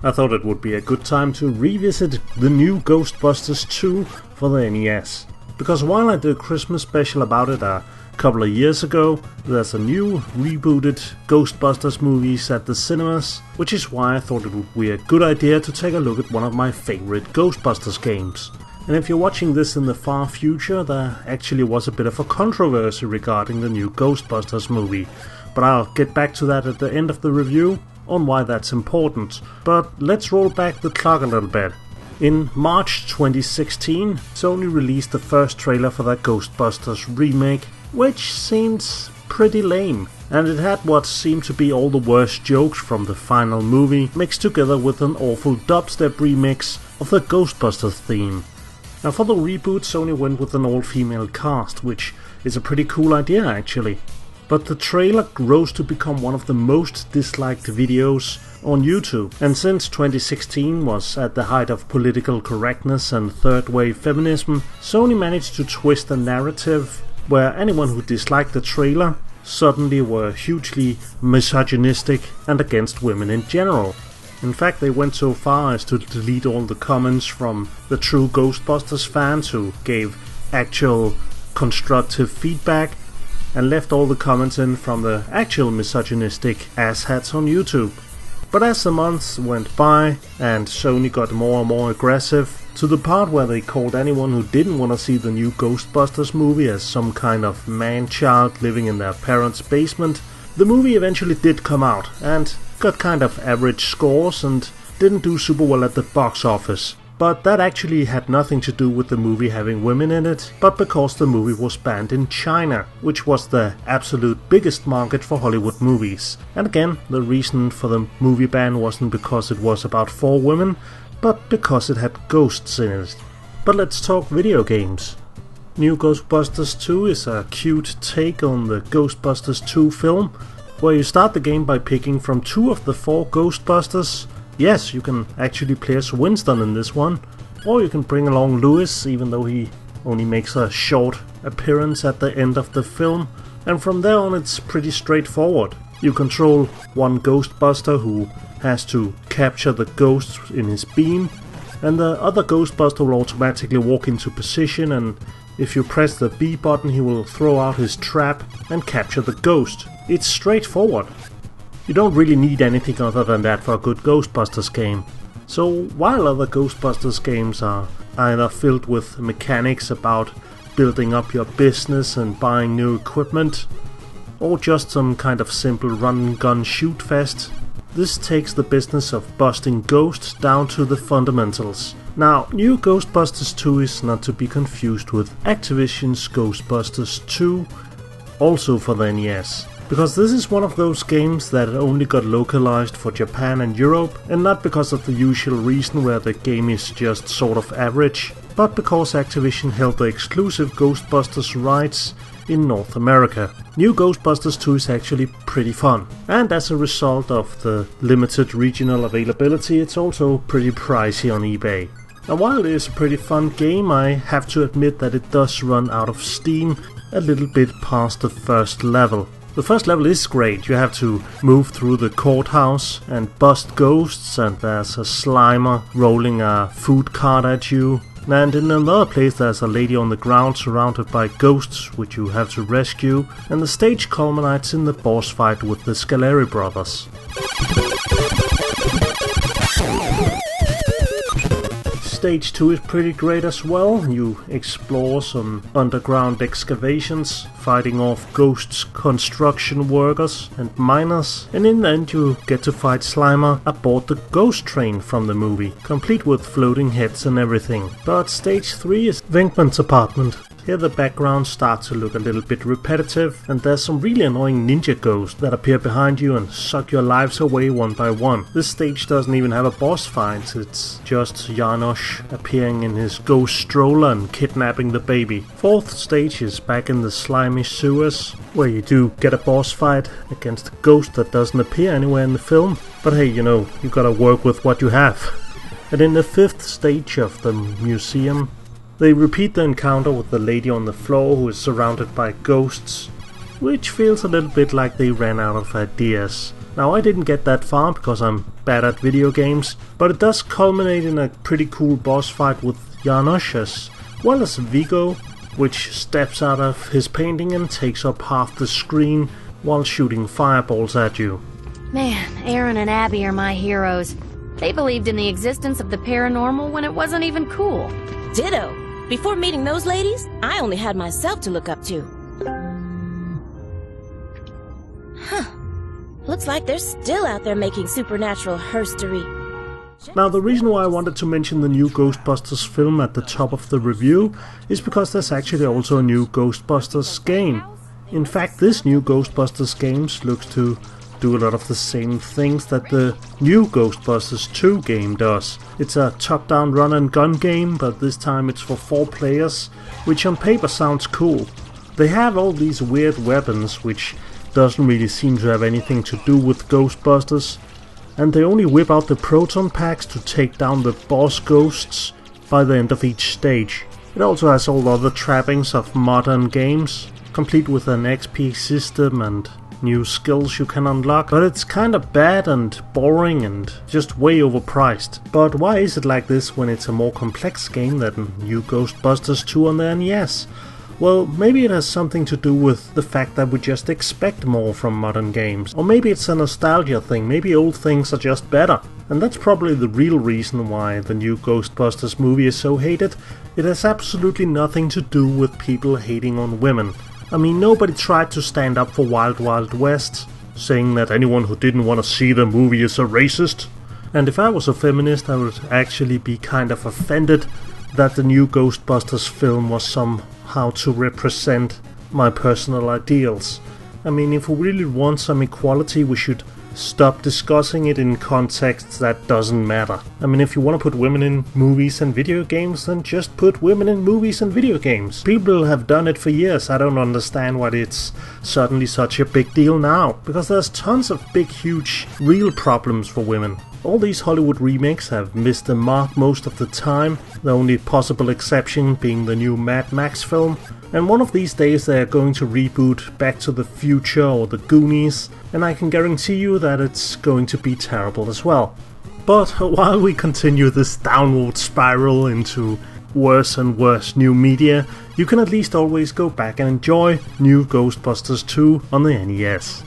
I thought it would be a good time to revisit the new Ghostbusters 2 for the NES. Because while I did a Christmas special about it a couple of years ago, there's a new rebooted Ghostbusters movies at the cinemas, which is why I thought it would be a good idea to take a look at one of my favorite Ghostbusters games. And if you're watching this in the far future, there actually was a bit of a controversy regarding the new Ghostbusters movie, but I'll get back to that at the end of the review on why that's important. But let's roll back the clock a little bit. In March 2016, Sony released the first trailer for that Ghostbusters remake, which seemed pretty lame, and it had what seemed to be all the worst jokes from the final movie mixed together with an awful dubstep remix of the Ghostbusters theme. Now for the reboot, Sony went with an all-female cast, which is a pretty cool idea actually. But the trailer rose to become one of the most disliked videos on YouTube, and since 2016 was at the height of political correctness and third-wave feminism, Sony managed to twist the narrative where anyone who disliked the trailer suddenly were hugely misogynistic and against women in general. In fact, they went so far as to delete all the comments from the true Ghostbusters fans who gave actual constructive feedback, and left all the comments in from the actual misogynistic asshats on YouTube. But as the months went by and Sony got more and more aggressive, to the part where they called anyone who didn't want to see the new Ghostbusters movie as some kind of man-child living in their parents' basement, the movie eventually did come out and got kind of average scores and didn't do super well at the box office. But that actually had nothing to do with the movie having women in it, but because the movie was banned in China, which was the absolute biggest market for Hollywood movies. And again, the reason for the movie ban wasn't because it was about 4 women, but because it had ghosts in it. But let's talk video games. New Ghostbusters 2 is a cute take on the Ghostbusters 2 film, where you start the game by picking from 2 of the 4 Ghostbusters. Yes, you can actually play as Winston in this one, or you can bring along Lewis, even though he only makes a short appearance at the end of the film, and from there on it's pretty straightforward. You control one Ghostbuster who has to capture the ghost in his beam, and the other Ghostbuster will automatically walk into position, and if you press the B button he will throw out his trap and capture the ghost. It's straightforward. You don't really need anything other than that for a good Ghostbusters game. So while other Ghostbusters games are either filled with mechanics about building up your business and buying new equipment, or just some kind of simple run-and-gun shoot fest, this takes the business of busting ghosts down to the fundamentals. Now, new Ghostbusters 2 is not to be confused with Activision's Ghostbusters 2, also for the NES. Because this is one of those games that only got localized for Japan and Europe, and not because of the usual reason where the game is just sort of average, but because Activision held the exclusive Ghostbusters rights in North America. New Ghostbusters 2 is actually pretty fun, and as a result of the limited regional availability, it's also pretty pricey on eBay. Now while it is a pretty fun game, I have to admit that it does run out of steam a little bit past the first level. The first level is great. You have to move through the courthouse and bust ghosts, and there's a Slimer rolling a food cart at you. And in another place there's a lady on the ground surrounded by ghosts which you have to rescue, and the stage culminates in the boss fight with the Scaleri brothers. Stage 2 is pretty great as well. You explore some underground excavations, fighting off ghosts, construction workers and miners, and in the end you get to fight Slimer aboard the ghost train from the movie, complete with floating heads and everything. But stage 3 is Venkman's apartment. Here the backgrounds start to look a little bit repetitive, and there's some really annoying ninja ghosts that appear behind you and suck your lives away one by one. This stage doesn't even have a boss fight, it's just Janosch appearing in his ghost stroller and kidnapping the baby. Fourth stage is back in the slimy sewers, where you do get a boss fight against a ghost that doesn't appear anywhere in the film. But hey, you know, you gotta work with what you have. And in the fifth stage of the museum, they repeat the encounter with the lady on the floor who is surrounded by ghosts, which feels a little bit like they ran out of ideas. Now I didn't get that far because I'm bad at video games, but it does culminate in a pretty cool boss fight with Janos as well as Viggo, which steps out of his painting and takes up half the screen while shooting fireballs at you. Man, Aaron and Abby are my heroes. They believed in the existence of the paranormal when it wasn't even cool. Ditto. Before meeting those ladies, I only had myself to look up to. Huh. Looks like they're still out there making supernatural herstory. Now the reason why I wanted to mention the new Ghostbusters film at the top of the review is because there's actually also a new Ghostbusters game. In fact, this new Ghostbusters game looks to do a lot of the same things that the new Ghostbusters 2 game does. It's a top-down run-and-gun game, but this time it's for 4 players, which on paper sounds cool. They have all these weird weapons, which doesn't really seem to have anything to do with Ghostbusters, and they only whip out the proton packs to take down the boss ghosts by the end of each stage. It also has all the other trappings of modern games, complete with an XP system and new skills you can unlock, but it's kinda bad and boring and just way overpriced. But why is it like this when it's a more complex game than new Ghostbusters 2 on the NES? Well, maybe it has something to do with the fact that we just expect more from modern games. Or maybe it's a nostalgia thing, maybe old things are just better. And that's probably the real reason why the new Ghostbusters movie is so hated. It has absolutely nothing to do with people hating on women. I mean, nobody tried to stand up for Wild Wild West, saying that anyone who didn't want to see the movie is a racist. And if I was a feminist, I would actually be kind of offended that the new Ghostbusters film was somehow to represent my personal ideals. I mean, if we really want some equality, we should stop discussing it in contexts that doesn't matter. I mean, if you want to put women in movies and video games, then just put women in movies and video games. People have done it for years. I don't understand why it's suddenly such a big deal now, because there's tons of big, huge, real problems for women. All these Hollywood remakes have missed the mark most of the time, the only possible exception being the new Mad Max film. And one of these days they are going to reboot Back to the Future or the Goonies, and I can guarantee you that it's going to be terrible as well. But while we continue this downward spiral into worse and worse new media, you can at least always go back and enjoy new Ghostbusters 2 on the NES.